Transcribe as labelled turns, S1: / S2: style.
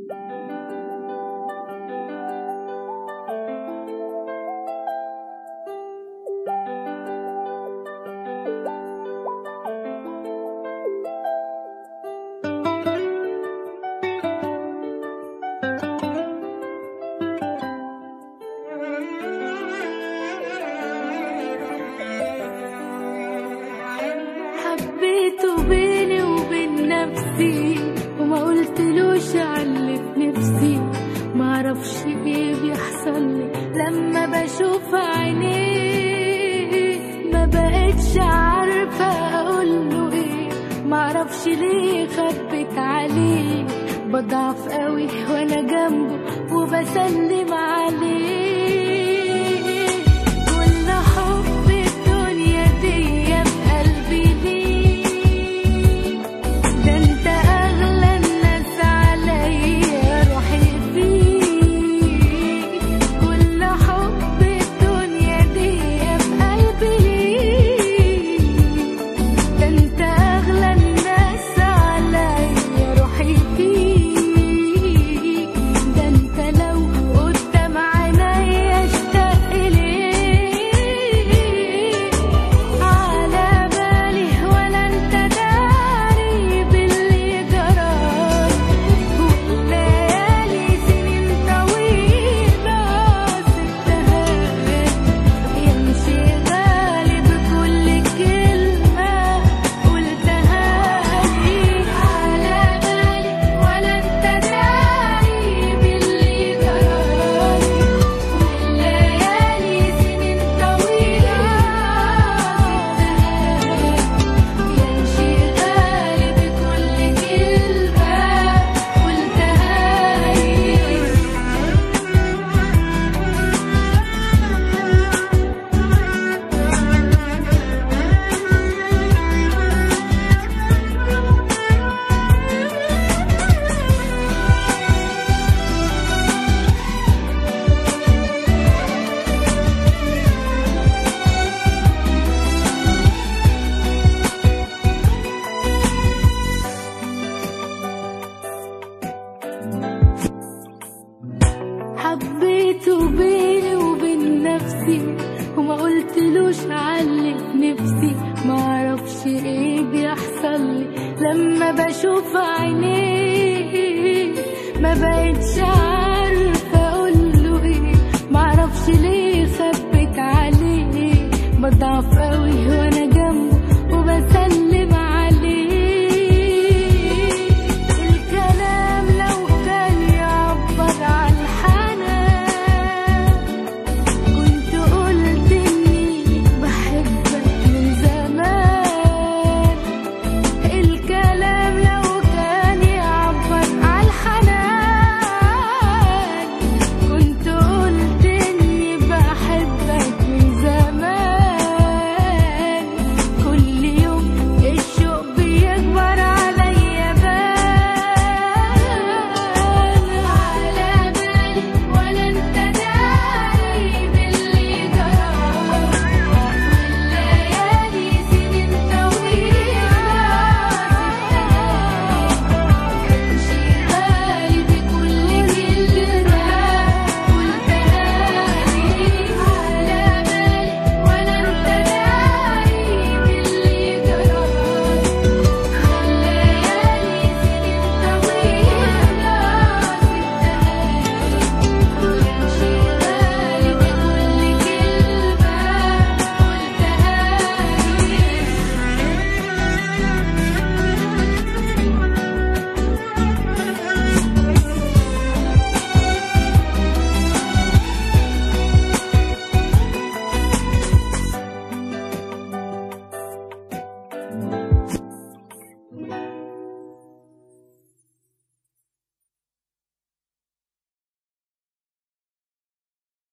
S1: حبيته بيني وبين نفسي وما قلتلوش علي في نفسي، معرفش ايه بيحصل لي لما بشوف عينيه، ما بقتش عارفة اقوله ايه، معرفش ليه خبت عليه، بضعف قوي وانا جنبه وبسلم عليه. كل حب الدنيا دي بقلبي ليه، ده انت اغلى الناس عليا روحي فيك. كل حب الدنيا دي بقلبي ليه، ده انت اغلى الناس عليا روحي فيك. ده انت لو قدام عينيا اشتاق ليك، على بالي ولا انت داري باللي جرالي، والليالي سنين طويلة سبتها يمشي غالي بكل كلمة قلتها لي. على بالي ولا انت داري باللي جرالي، والليالي سنين طويلة سبتها يمشي غالي بكل كلمة قلتها لي. حبيته بيني وبين نفسي وما قلتلوش علي في نفسي، معرفش ايه بيحصل لي لما بشوف عينيه، ما بقتش عارفة اقوله ايه، معرفش ليه خبت عليه، بضعف قوي وانا